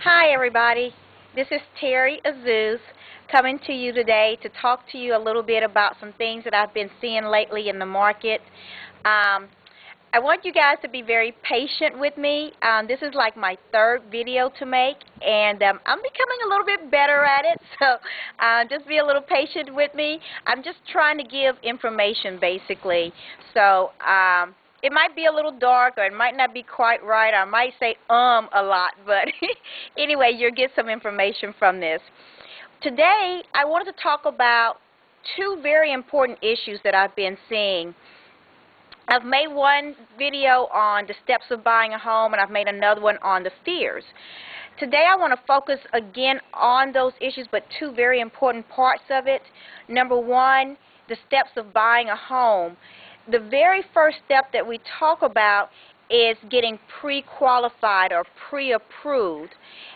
Hi everybody, this is Terry Azzouz coming to you today to talk to you a little bit about some things that I've been seeing lately in the market. I want you guys to be very patient with me. This is like my third video to make, and I'm becoming a little bit better at it, so just be a little patient with me. I'm just trying to give information basically. So it might be a little dark, or it might not be quite right, or I might say a lot, but anyway, you'll get some information from this. Today, I wanted to talk about two very important issues that I've been seeing. I've made one video on the steps of buying a home, and I've made another one on the fears. Today I want to focus again on those issues, but two very important parts of it. Number one, the steps of buying a home. The very first step that we talk about is getting pre-qualified or pre-approved.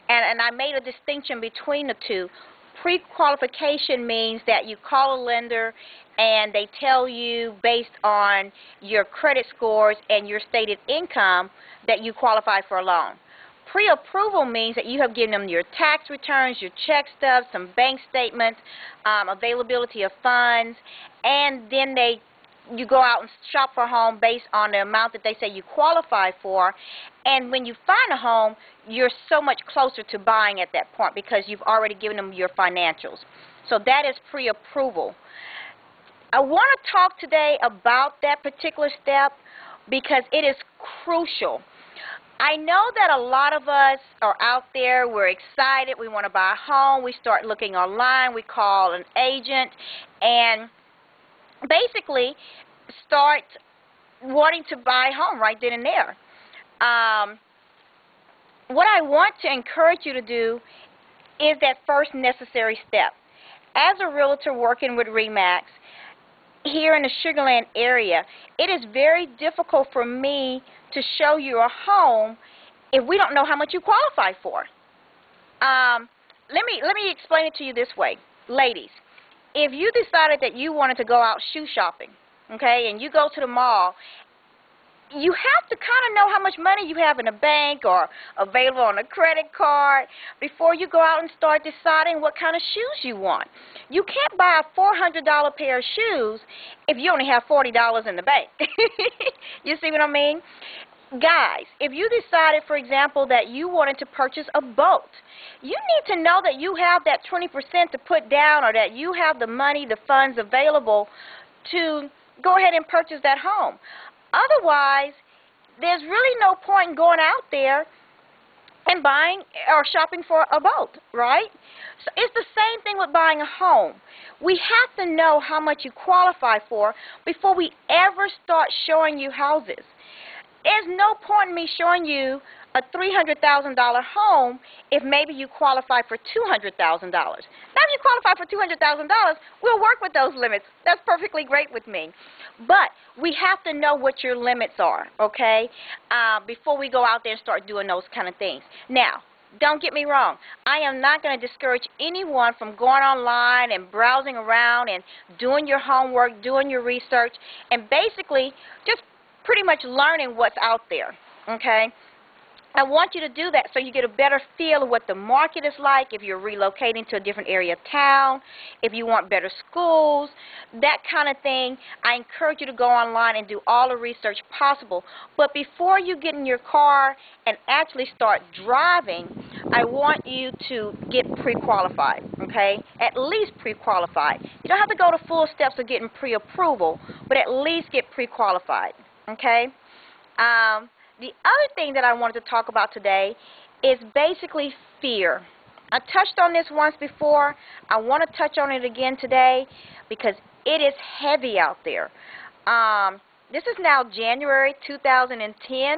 And I made a distinction between the two. Pre-qualification means that you call a lender and they tell you based on your credit scores and your stated income that you qualify for a loan. Pre-approval means that you have given them your tax returns, your check stubs, some bank statements, availability of funds, and then you go out and shop for a home based on the amount that they say you qualify for. And when you find a home, you're so much closer to buying at that point because you've already given them your financials. So that is pre-approval. I want to talk today about that particular step because it is crucial. I know that a lot of us are out there, we're excited, we want to buy a home, we start looking online, we call an agent, and basically start wanting to buy a home right then and there. What I want to encourage you to do is that first necessary step. As a realtor working with RE/MAX here in the Sugar Land area, it is very difficult for me to show you a home if we don't know how much you qualify for. Let me explain it to you this way. Ladies, if you decided that you wanted to go out shoe shopping, okay, and you go to the mall, you have to kind of know how much money you have in the bank or available on a credit card before you go out and start deciding what kind of shoes you want. You can't buy a $400 pair of shoes if you only have $40 in the bank. You see what I mean? Guys, if you decided, for example, that you wanted to purchase a boat, you need to know that you have that 20% to put down, or that you have the money, the funds available to go ahead and purchase that home. Otherwise, there's really no point in going out there and buying or shopping for a boat, right? So it's the same thing with buying a home. We have to know how much you qualify for before we ever start showing you houses. There's no point in me showing you a $300,000 home if maybe you qualify for $200,000. Now, if you qualify for $200,000, we'll work with those limits. That's perfectly great with me. But we have to know what your limits are, okay, before we go out there and start doing those kind of things. Now, don't get me wrong. I am not going to discourage anyone from going online and browsing around and doing your homework, doing your research, and basically just pretty much learning what's out there, okay? I want you to do that so you get a better feel of what the market is like, if you're relocating to a different area of town, if you want better schools, that kind of thing. I encourage you to go online and do all the research possible. But before you get in your car and actually start driving, I want you to get pre-qualified, okay? At least pre-qualified. You don't have to go to full steps of getting pre-approval, but at least get pre-qualified, okay? The other thing that I wanted to talk about today is basically fear. I touched on this once before. I want to touch on it again today because it is heavy out there. This is now January 2010,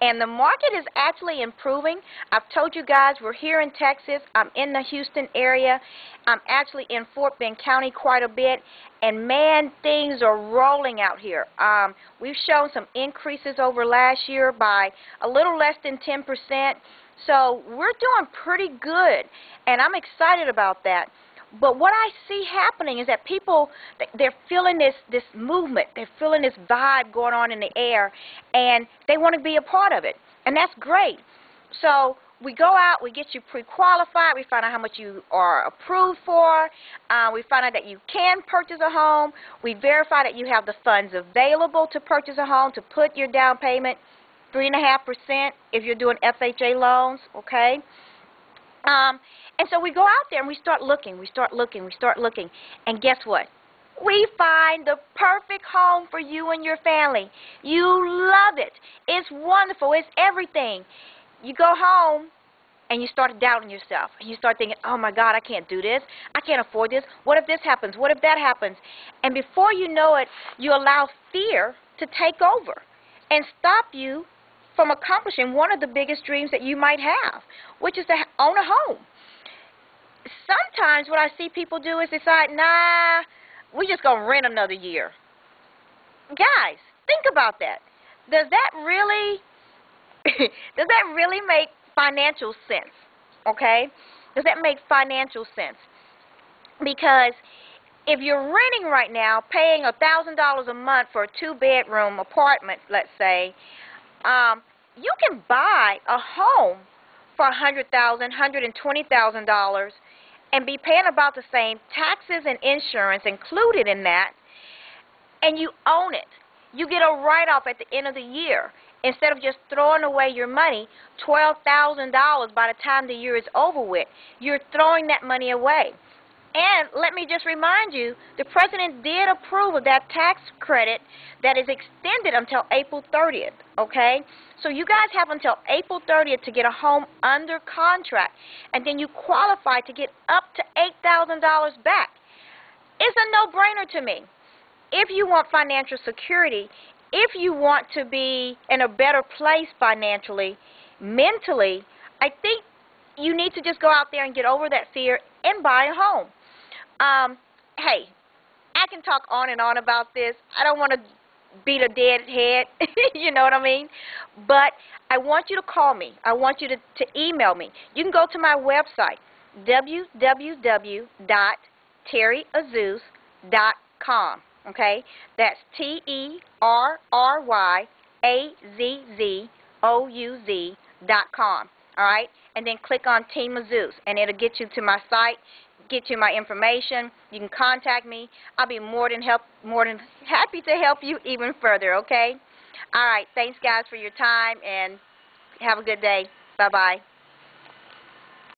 and the market is actually improving. I've told you guys we're here in Texas. I'm in the Houston area. I'm actually in Fort Bend County quite a bit. And man, things are rolling out here. We've shown some increases over last year by a little less than 10%. So we're doing pretty good, and I'm excited about that. But what I see happening is that people, they're feeling this movement. They're feeling this vibe going on in the air, and they want to be a part of it. And that's great. So we go out, we get you pre-qualified, we find out how much you are approved for, we find out that you can purchase a home, we verify that you have the funds available to purchase a home, to put your down payment, 3.5% if you're doing FHA loans, okay? And so we go out there and we start looking, and guess what? We find the perfect home for you and your family. You love it. It's wonderful. It's everything. You go home and you start doubting yourself. You start thinking, oh my God, I can't do this. I can't afford this. What if this happens? What if that happens? And before you know it, you allow fear to take over and stop you from accomplishing one of the biggest dreams that you might have, which is to own a home. Sometimes what I see people do is decide, nah, we're just going to rent another year. Guys, think about that. Does that really make financial sense? Okay? Does that make financial sense? Because if you're renting right now, paying $1,000 a month for a 2-bedroom apartment, let's say, you can buy a home for $100,000, $120,000 and be paying about the same taxes and insurance included in that, and you own it. You get a write-off at the end of the year. Instead of just throwing away your money, $12,000 by the time the year is over with, you're throwing that money away. And let me just remind you, the President did approve of that tax credit that is extended until April 30th, okay? So you guys have until April 30th to get a home under contract, and then you qualify to get up to $8,000 back. It's a no-brainer to me. If you want financial security, if you want to be in a better place financially, mentally, I think you need to just go out there and get over that fear and buy a home. Hey, I can talk on and on about this. I don't want to beat a dead head, you know what I mean? But I want you to call me. I want you to email me. You can go to my website, www.terryazzouz.com, okay? That's TerryAzzouz.com, all right? And then click on Team Azzouz, and it'll get you to my site, get you my information. You can contact me. I'll be more than happy to help you even further, okay? All right, thanks guys for your time, and have a good day. Bye-bye.